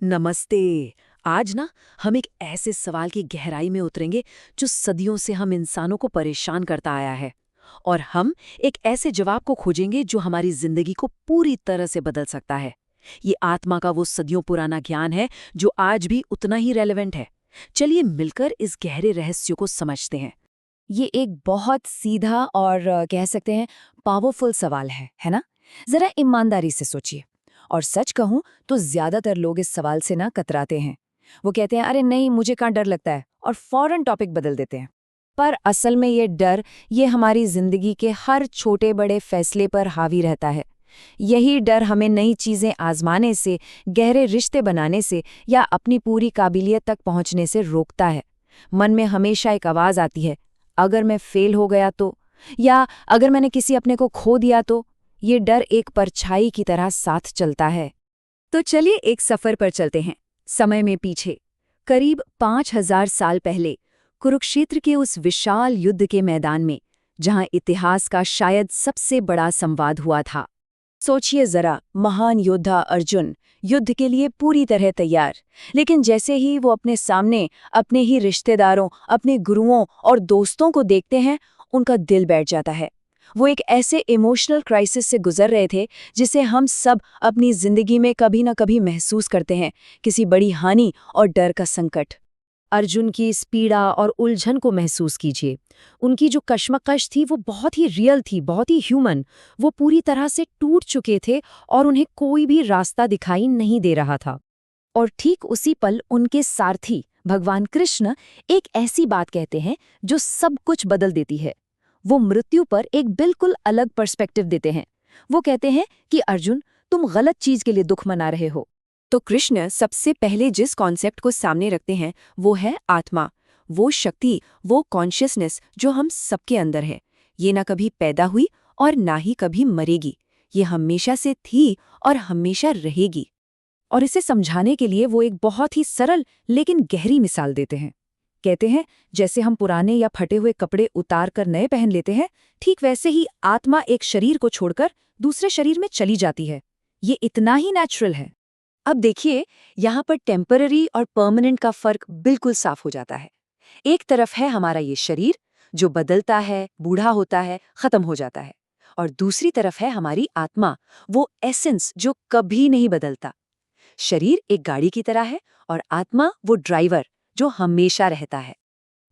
नमस्ते। आज ना हम एक ऐसे सवाल की गहराई में उतरेंगे जो सदियों से हम इंसानों को परेशान करता आया है। और हम एक ऐसे जवाब को खोजेंगे जो हमारी जिंदगी को पूरी तरह से बदल सकता है। ये आत्मा का वो सदियों पुराना ज्ञान है जो आज भी उतना ही रेलेवेंट है। चलिए मिलकर इस गहरे रहस्य को समझते हैं। ये एक बहुत सीधा और कह सकते हैं पावरफुल सवाल है ना? जरा ईमानदारी से सोचिए। और सच कहूं तो ज्यादातर लोग इस सवाल से ना कतराते हैं। वो कहते हैं अरे नहीं मुझे कहाँ डर लगता है और फौरन टॉपिक बदल देते हैं। पर असल में ये डर ये हमारी जिंदगी के हर छोटे बड़े फैसले पर हावी रहता है। यही डर हमें नई चीजें आजमाने से, गहरे रिश्ते बनाने से या अपनी पूरी काबिलियत तक पहुंचने से रोकता है। मन में हमेशा एक आवाज आती है, अगर मैं फेल हो गया तो, या अगर मैंने किसी अपने को खो दिया तो। ये डर एक परछाई की तरह साथ चलता है। तो चलिए एक सफर पर चलते हैं, समय में पीछे, करीब 5000 साल पहले, कुरुक्षेत्र के उस विशाल युद्ध के मैदान में, जहां इतिहास का शायद सबसे बड़ा संवाद हुआ था। सोचिए जरा, महान योद्धा अर्जुन युद्ध के लिए पूरी तरह तैयार, लेकिन जैसे ही वो अपने सामने अपने ही रिश्तेदारों, अपने गुरुओं और दोस्तों को देखते हैं, उनका दिल बैठ जाता है। वो एक ऐसे इमोशनल क्राइसिस से गुजर रहे थे जिसे हम सब अपनी जिंदगी में कभी ना कभी महसूस करते हैं, किसी बड़ी हानि और डर का संकट। अर्जुन की इस पीड़ा और उलझन को महसूस कीजिए। उनकी जो कश्मकश थी वो बहुत ही रियल थी, बहुत ही ह्यूमन। वो पूरी तरह से टूट चुके थे और उन्हें कोई भी रास्ता दिखाई नहीं दे रहा था। और ठीक उसी पल उनके सारथी भगवान कृष्ण एक ऐसी बात कहते हैं जो सब कुछ बदल देती है। वो मृत्यु पर एक बिल्कुल अलग पर्सपेक्टिव देते हैं। वो कहते हैं कि अर्जुन, तुम गलत चीज के लिए दुख मना रहे हो। तो कृष्ण सबसे पहले जिस कॉन्सेप्ट को सामने रखते हैं वो है आत्मा, वो शक्ति, वो कॉन्शियसनेस जो हम सबके अंदर है। ये ना कभी पैदा हुई और ना ही कभी मरेगी। ये हमेशा से थी और हमेशा रहेगी। और इसे समझाने के लिए वो एक बहुत ही सरल लेकिन गहरी मिसाल देते हैं। कहते हैं जैसे हम पुराने या फटे हुए कपड़े उतार कर नए पहन लेते हैं, ठीक वैसे ही आत्मा एक शरीर को छोड़कर दूसरे शरीर में चली जाती है। ये इतना ही नेचुरल है। अब देखिए, यहाँ पर टेम्पररी और परमानेंट का फर्क बिल्कुल साफ हो जाता है। एक तरफ है हमारा ये शरीर जो बदलता है, बूढ़ा होता है, खत्म हो जाता है। और दूसरी तरफ है हमारी आत्मा, वो एसेंस जो कभी नहीं बदलता। शरीर एक गाड़ी की तरह है और आत्मा वो ड्राइवर जो हमेशा रहता है।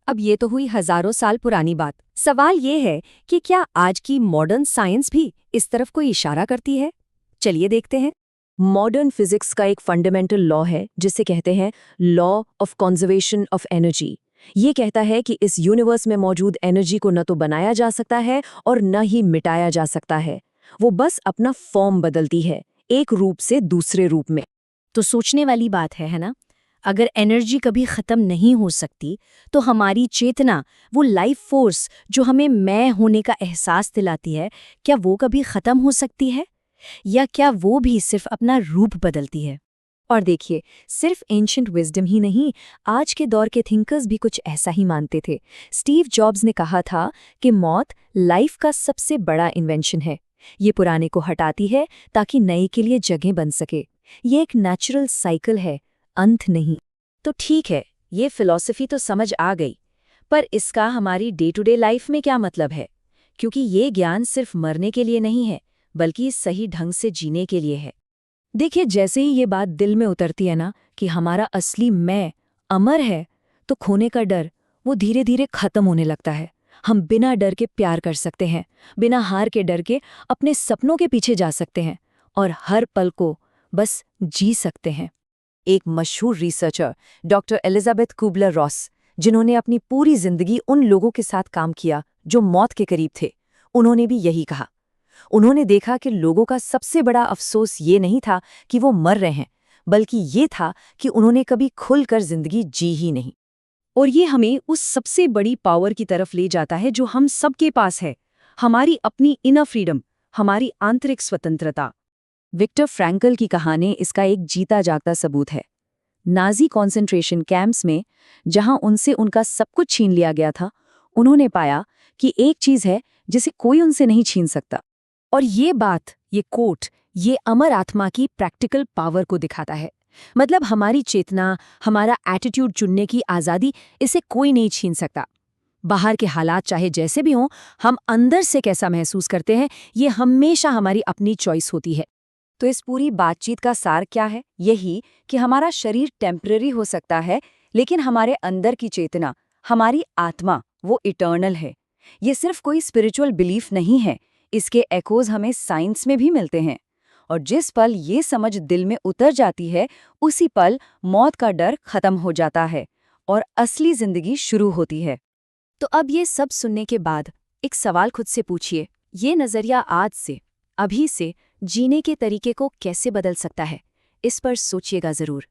अब ये तो हुई हजारों साल पुरानी बात। सवाल ये है कि क्या आज की मॉडर्न साइंस भी इस तरफ कोई इशारा करती है? चलिए देखते हैं। मॉडर्न फिजिक्स का एक फंडामेंटल लॉ है जिसे कहते हैं law of conservation of energy. ये कहता है कि इस यूनिवर्स में मौजूद एनर्जी को न तो बनाया जा सकता है और न ही मिटाया जा सकता है। वो बस अपना फॉर्म बदलती है, एक रूप से दूसरे रूप में। तो सोचने वाली बात है ना? अगर एनर्जी कभी खत्म नहीं हो सकती, तो हमारी चेतना, वो लाइफ फोर्स जो हमें मैं होने का एहसास दिलाती है, क्या वो कभी खत्म हो सकती है? या क्या वो भी सिर्फ अपना रूप बदलती है? और देखिए, सिर्फ एंशिएंट विजडम ही नहीं, आज के दौर के थिंकर्स भी कुछ ऐसा ही मानते थे। स्टीव जॉब्स ने कहा था कि मौत लाइफ का सबसे बड़ा इन्वेंशन है। ये पुराने को हटाती है ताकि नए के लिए जगह बन सके। ये एक नेचुरल साइकिल है, अंत नहीं। तो ठीक है, ये फिलॉसफी तो समझ आ गई, पर इसका हमारी डे टू डे लाइफ में क्या मतलब है? क्योंकि ये ज्ञान सिर्फ मरने के लिए नहीं है, बल्कि सही ढंग से जीने के लिए है। देखिए, जैसे ही ये बात दिल में उतरती है ना कि हमारा असली मैं अमर है, तो खोने का डर वो धीरे धीरे खत्म होने लगता है। हम बिना डर के प्यार कर सकते हैं, बिना हार के डर के अपने सपनों के पीछे जा सकते हैं और हर पल को बस जी सकते हैं। एक मशहूर researcher doctor Elizabeth Kübler Ross, जिन्होंने अपनी पूरी जिंदगी उन लोगों के साथ काम किया जो मौत के करीब थे, उन्होंने भी यही कहा। उन्होंने देखा कि लोगों का सबसे बड़ा अफसोस ये नहीं था कि वो मर रहे हैं, बल्कि ये था कि उन्होंने कभी खुलकर जिंदगी जी ही नहीं। और ये हमें उस सबसे बड़ी पावर की तरफ ले जाता है जो हम सबके पास है, हमारी अपनी इनर फ्रीडम, हमारी आंतरिक स्वतंत्रता। विक्टर फ्रैंकल की कहानी इसका एक जीता जागता सबूत है। नाजी कॉन्सेंट्रेशन कैंप्स में, जहां उनसे उनका सब कुछ छीन लिया गया था, उन्होंने पाया कि एक चीज है जिसे कोई उनसे नहीं छीन सकता। और ये बात, ये कोट, ये अमर आत्मा की प्रैक्टिकल पावर को दिखाता है। मतलब हमारी चेतना, हमारा एटीट्यूड चुनने की आज़ादी, इसे कोई नहीं छीन सकता। बाहर के हालात चाहे जैसे भी हों, हम अंदर से कैसा महसूस करते हैं, ये हमेशा हमारी अपनी चॉइस होती है। तो इस पूरी बातचीत का सार क्या है? यही कि हमारा शरीर टेम्पररी हो सकता है, लेकिन हमारे अंदर की चेतना, हमारी आत्मा, वो इटर्नल है। ये सिर्फ कोई स्पिरिचुअल बिलीफ नहीं है, इसके एकोज हमें साइंस में भी मिलते हैं। और जिस पल ये समझ दिल में उतर जाती है, उसी पल मौत का डर खत्म हो जाता है और असली जिंदगी शुरू होती है। तो अब ये सब सुनने के बाद एक सवाल खुद से पूछिए, ये नज़रिया आज से, अभी से जीने के तरीके को कैसे बदल सकता है? इस पर सोचिएगा ज़रूर।